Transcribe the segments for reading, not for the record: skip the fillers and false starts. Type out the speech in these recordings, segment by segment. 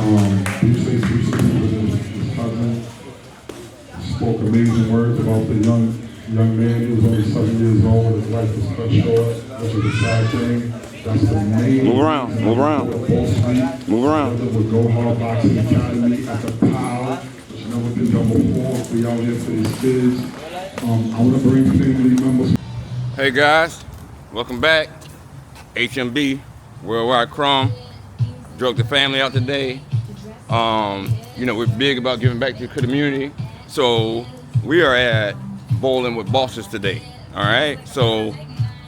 Blueface recently with his cousin spoke amazing words about the young man. He was only 7 years old. His life was cut short, which is a sad thing. That's the main. Move around, move around. Move around. With Go Hard Boxing Academy at the POW, which never been done before. We out here for these kids. I want to bring family members. Hey guys, welcome back. HMB, Worldwide Crumb. Drug the family out today. You know, we're big about giving back to the community. So we are at Bowling with Bosses today. All right. So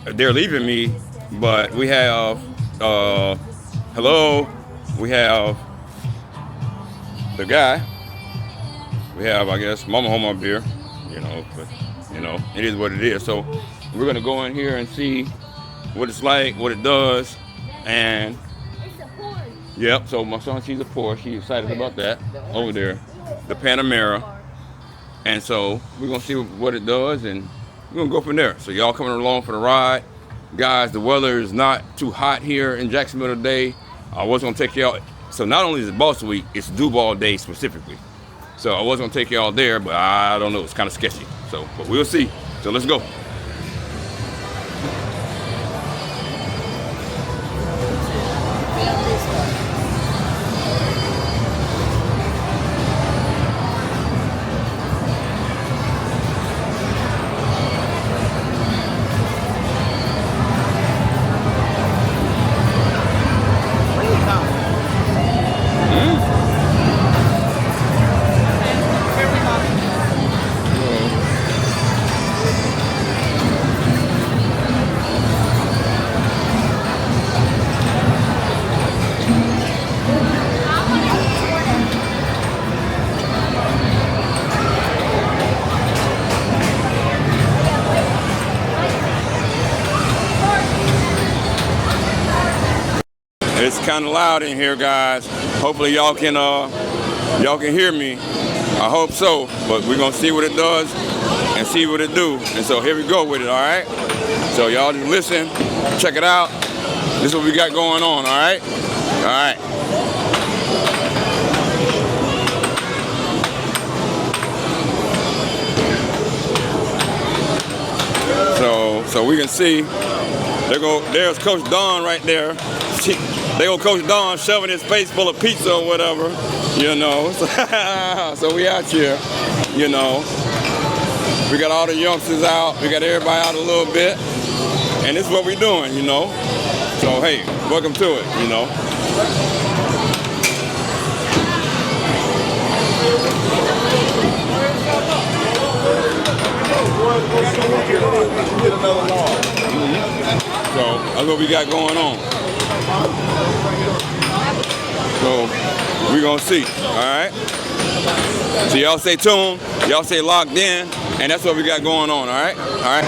they're leaving me, but we have hello. We have the guy. We have, I guess, Mama Home up here. You know, but you know, it is what it is. So we're gonna go in here and see what it's like, what it does, and yep, so my son sees a Porsche. He's excited about that over there, the Panamera. And so we're gonna see what it does, and we're gonna go from there. So y'all coming along for the ride. Guys, the weather is not too hot here in Jacksonville today. I was gonna take y'all, so not only is it Boss Week, it's Duval Day specifically. So I was gonna take y'all there, but I don't know, it's kind of sketchy. So, but we'll see. So let's go. It's kind of loud in here, guys. Hopefully y'all can hear me. I hope so, but we're gonna see what it does and see what it do. And so here we go with it, all right? So y'all just listen, check it out. This is what we got going on, all right? All right. So we can see, there's Coach Don right there. They go Coach Don shoving his face full of pizza or whatever, you know. So we out here, you know. We got all the youngsters out. We got everybody out a little bit. And this is what we're doing, you know. So, hey, welcome to it, you know. So that's what we got going on. So we're gonna see, all right? So y'all stay tuned, y'all stay locked in, and that's what we got going on, all right? All right.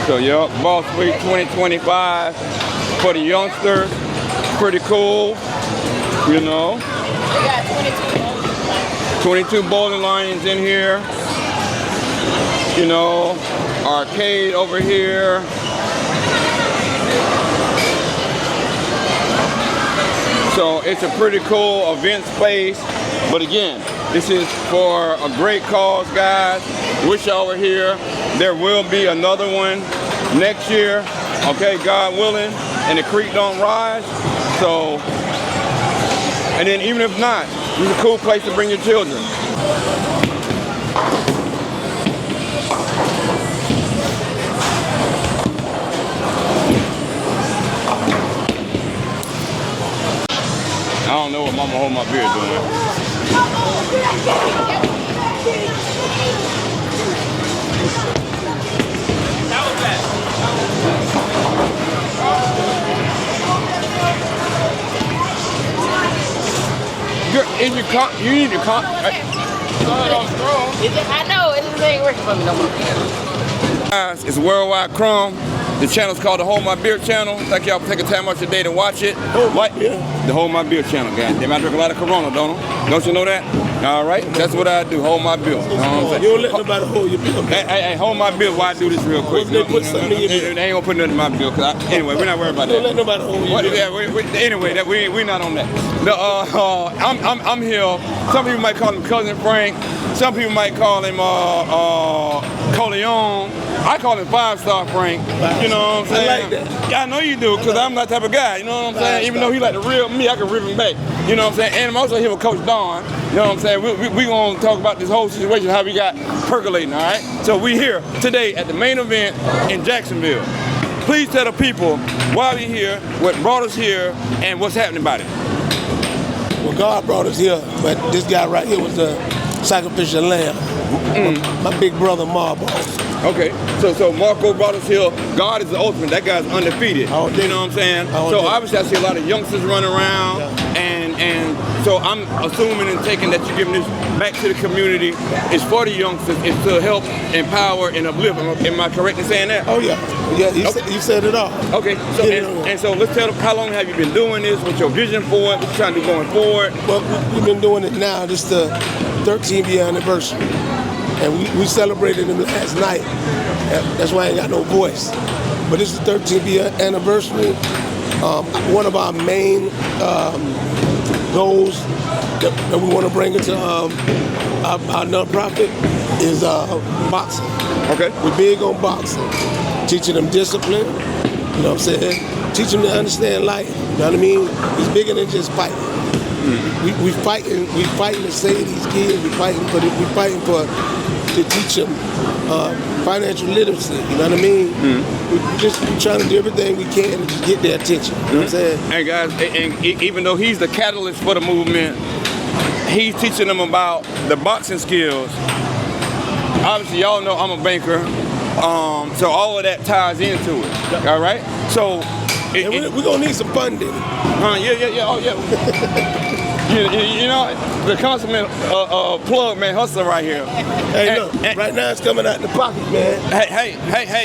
So, yup, Boss Week 2025 for the youngsters. Pretty cool, you know. We got 22 bowling lanes in here. You know, arcade over here. So it's a pretty cool event space. But again, this is for a great cause, guys. Wish y'all were here. There will be another one next year, okay, God willing, and the creek don't rise. So, and then even if not, it's a cool place to bring your children. I don't know what Mama Home up here doing. You need to I know, ain't working for me no more. Guys, it's Worldwide Crumb. The channel's called the Hold My Beer channel. Thank y'all for taking time out your day to watch it. The Hold My Beer channel, guys. Damn, I drink a lot of Corona, don't I? Don't you know that? All right, that's what I do. Hold my beer. You know what I'm saying? You don't let nobody hold your beer. Hey, hold my beer while I do this real quick. What if they put something in your beer? They ain't gonna put nothing in my beer. Anyway, we're not worried about that. Don't let nobody hold your beer. Yeah, anyway, we're not on that. I'm here. Some people might call him Cousin Frank. Some people might call him Coleon. I call him 5-Star Frank. You know what I'm saying? I like that. Yeah, I know you do, because I'm that type of guy. You know what I'm saying? Even though he like to reel me, I can rip him back. You know what I'm saying? And I'm also here with Coach Don. You know what I'm saying? We going to talk about this whole situation, how we got percolating, all right? So we here today at the main event in Jacksonville. Please tell the people why we here, what brought us here, and what's happening about it. Well, God brought us here, but this guy right here was the sacrificial lamb. My big brother, Marble. Okay, so Marco brought us here. God is the ultimate. That guy's undefeated. Oh, you know what I'm saying? So obviously I see a lot of youngsters running around, and so I'm assuming and taking that you're giving this back to the community. It's for the youngsters. It's to help empower and uplift. Am I correct in saying that? Oh yeah, you said it all. Okay, so and so let's tell them, how long have you been doing this? What's your vision for it? What you trying to do going forward? Well, we've been doing it now. This is the 13th year anniversary. And we celebrated it last night. That's why I ain't got no voice. But this is the 13th year anniversary. One of our main goals that we want to bring into our nonprofit is boxing. Okay. We're big on boxing. Teaching them discipline, you know what I'm saying? Teach them to understand life, you know what I mean? It's bigger than just fighting. We fighting to save these kids. We fighting to teach them financial literacy. You know what I mean? We're just trying to do everything we can to just get their attention. You know what I'm saying? And guys, and even though he's the catalyst for the movement, he's teaching them about the boxing skills. Obviously, y'all know I'm a banker, so all of that ties into it. All right? So we're gonna need some funding. Yeah. Oh yeah. You know, the consummate plug man hustler right here. Hey, look, right now it's coming out in the pocket, man. Hey,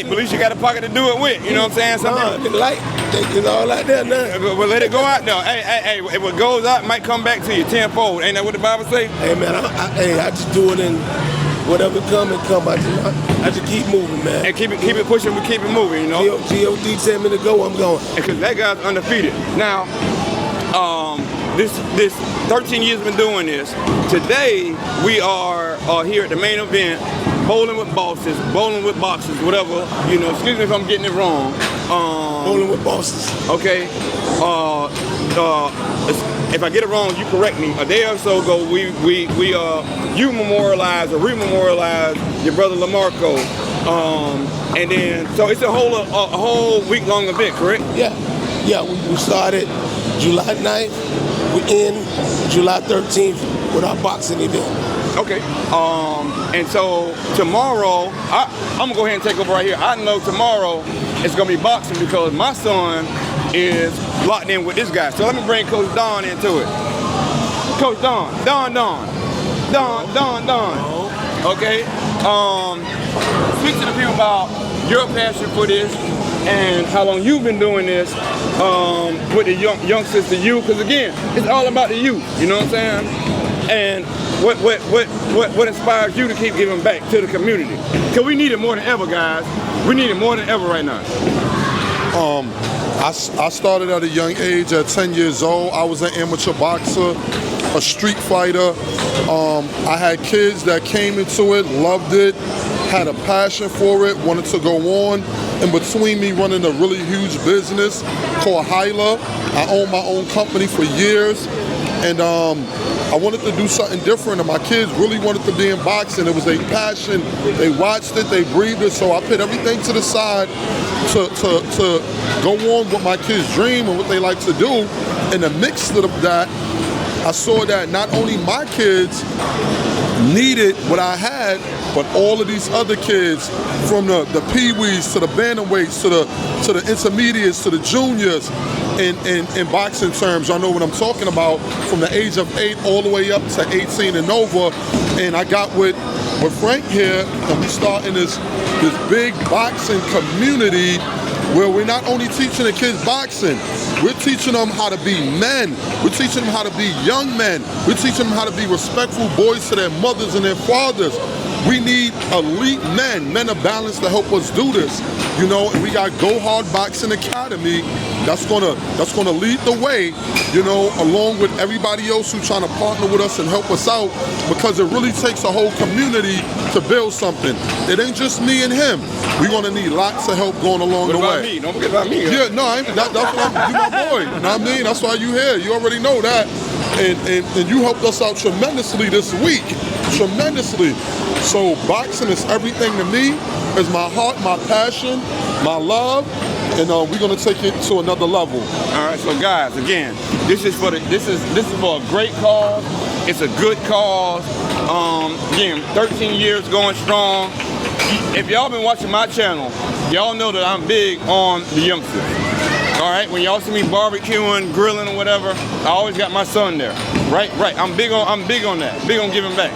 but at least you got a pocket to do it with. You know what I'm saying? The light, it's all out there now. Well, let it go out though. Hey, what goes out might come back to you tenfold. Ain't that what the Bible say? Hey, man, I just do it in whatever come. I just keep moving, man. And keep it pushing, we keep it moving, you know? G.O.D. tell me to go, I'm going. Because that guy's undefeated. Now, this 13 years been doing this. Today, we are here at the main event, bowling with bosses, bowling with boxes, whatever. You know, excuse me if I'm getting it wrong. Bowling with bosses. Okay. If I get it wrong, you correct me. A day or so ago, you memorialized or rememorialized your brother LaMarco, and then so it's a whole week-long event, correct? Yeah. We started July 9th. We end July 13th with our boxing event. Okay. And so tomorrow, I'm gonna go ahead and take over right here. I know tomorrow it's gonna be boxing because my son is locked in with this guy. So let me bring Coach Don into it. Coach Don. Okay. Speak to the people about your passion for this and how long you've been doing this with the youngsters, the youth. Because again, it's all about the youth. You know what I'm saying? And what inspires you to keep giving back to the community? Because we need it more than ever, guys. We need it more than ever right now. I started at a young age, at 10 years old. I was an amateur boxer, a street fighter. I had kids that came into it, loved it, had a passion for it, wanted to go on. In between me running a really huge business called Hyla, I owned my own company for years. And I wanted to do something different, and my kids really wanted to be in boxing. It was their passion. They watched it, they breathed it, so I put everything to the side to go on with my kids' dream and what they like to do. In the mix of that, I saw that not only my kids needed what I had, but all of these other kids, from the peewees to the bantamweights to the intermediates to the juniors, in boxing terms, I know what I'm talking about, from the age of 8 all the way up to 18 and over. And I got with with Frank here, and we starting this big boxing community where we're not only teaching the kids boxing, we're teaching them how to be men. We're teaching them how to be young men. We're teaching them how to be respectful boys to their mothers and their fathers. We need elite men of balance to help us do this. You know, and we got Go Hard Boxing Academy that's gonna lead the way, you know, along with everybody else who's trying to partner with us and help us out, because it really takes a whole community to build something. It ain't just me and him. We're gonna need lots of help going along the way. What about me? Don't forget about me. Yeah, no, that's what I'm, you my boy. You know what I mean? That's why you here. You already know that. And you helped us out tremendously this week. Tremendously. So boxing is everything to me. It's my heart, my passion, my love, and we're gonna take it to another level. All right, so guys, again, this is for a great cause. It's a good cause. Again, 13 years going strong. If y'all been watching my channel, y'all know that I'm big on the youngsters. All right, when y'all see me barbecuing, grilling, or whatever, I always got my son there. Right. I'm big on that. Big on giving back.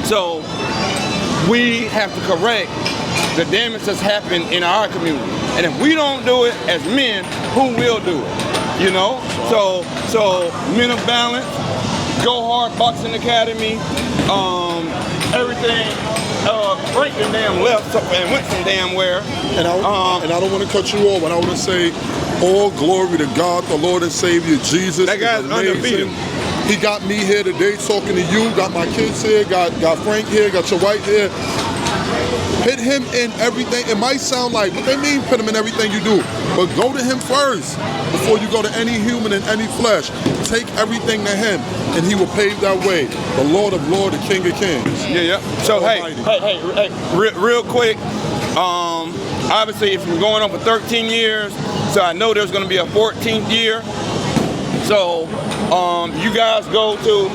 So we have to correct the damage that's happened in our community. And if we don't do it as men, who will do it? You know? So Men of Balance, Go Hard Boxing Academy, everything. Frank and damn left and went some damn where. And I don't want to cut you off, but I want to say all glory to God, the Lord and Savior Jesus. That guy's undefeated. He got me here today talking to you, got my kids here, got Frank here, got your wife here. Put him in everything. It might sound like, what they mean put him in everything you do, but go to him first before you go to any human and any flesh. Take everything to him, and he will pave that way. The Lord of Lords, the King of Kings. Yeah. So hey, real quick. Obviously, it's been going on for 13 years, so I know there's going to be a 14th year. So you guys go to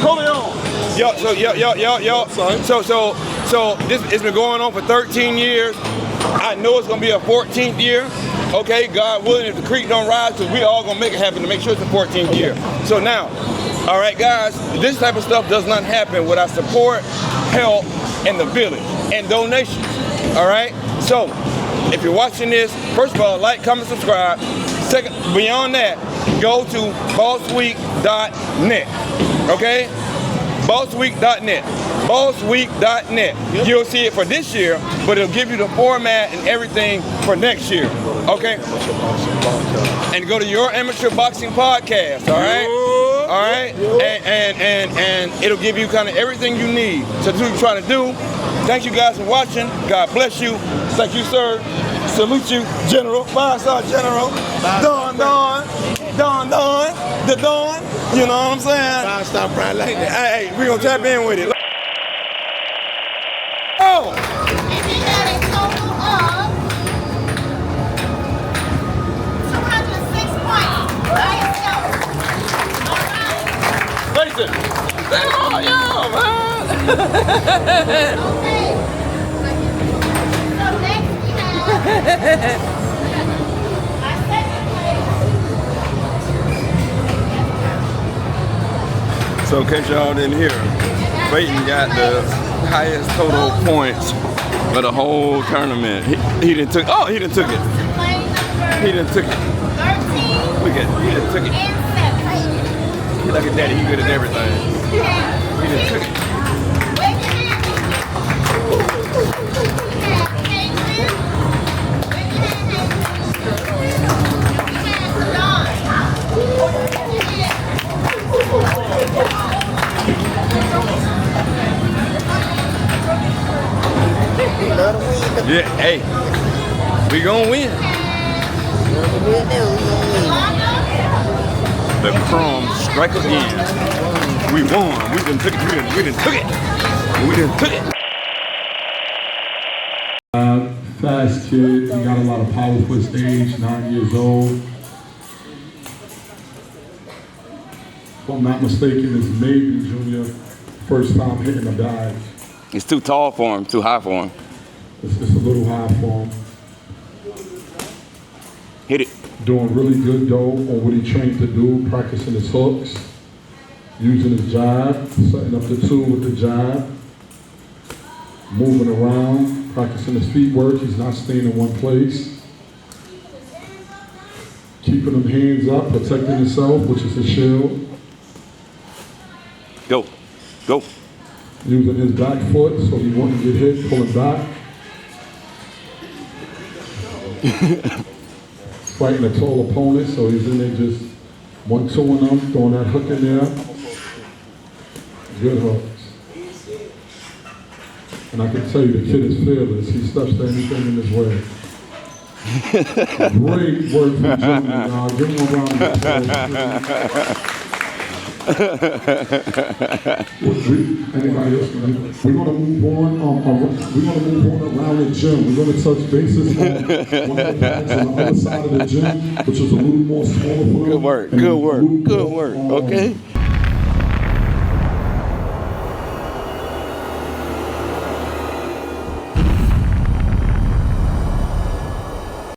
Corleone. So this it's been going on for 13 years. I know it's gonna be a 14th year. Okay, God willing, if the creek don't rise, because we all gonna make it happen to make sure it's a 14th year. So now, all right, guys, this type of stuff does not happen without support, help, and the village and donations. All right. So if you're watching this, first of all, like, comment, subscribe. Second, beyond that, go to bossweek.net. Okay. Bossweek.net. Bossweek.net. You'll see it for this year, but it'll give you the format and everything for next year. Okay? And go to Your Amateur Boxing Podcast, all right? All right? And it'll give you kind of everything you need to do what you're trying to do. Thank you guys for watching. God bless you. Thank you, sir. Salute you, General. 5-star General. Don. The Don. You know what I'm saying? 5-star Brian like that. Hey, we gonna tap in with it. Oh! And he got a total of 206 points. Nice job. All right. Face it. Oh, yeah, man. Okay. So next we have our second place. So in case y'all didn't hear, Peyton got the highest total points of the whole tournament. He didn't took. Oh, he didn't took it. He didn't took it. 13 Look at it. He didn't took it. and 7. He look at daddy. He good at everything. He didn't took it. Yeah, hey, we gonna win. The Crumbs strike again. We won. We done took it. We done took it. We done took it. Fast kid, he got a lot of power for his age, 9 years old. If I'm not mistaken, it's maybe junior, first time hitting a bag. It's too tall for him, too high for him. It's a little high for him. Hit it. Doing really good though on what he trained to do, practicing his hooks. using his jab, setting up the two with the jab, moving around, practicing his feet work. He's not staying in one place. Keeping them hands up, protecting himself, which is his shield. Go. Go. Using his back foot so he wouldn't get hit, pulling back. Fighting a tall opponent, so he's in there just 1-2ing them, throwing that hook in there. Good hooks. And I can tell you the kid is fearless. He steps to anything in his way. Great work from Junior, y'all. Give him a round of applause. Anybody else? We're gonna move on. We're gonna move on around the gym. We're gonna touch bases on one of the bags on the other side of the gym, which is a little more smaller for them. Good work. and Good a work. little Good more, work. Okay.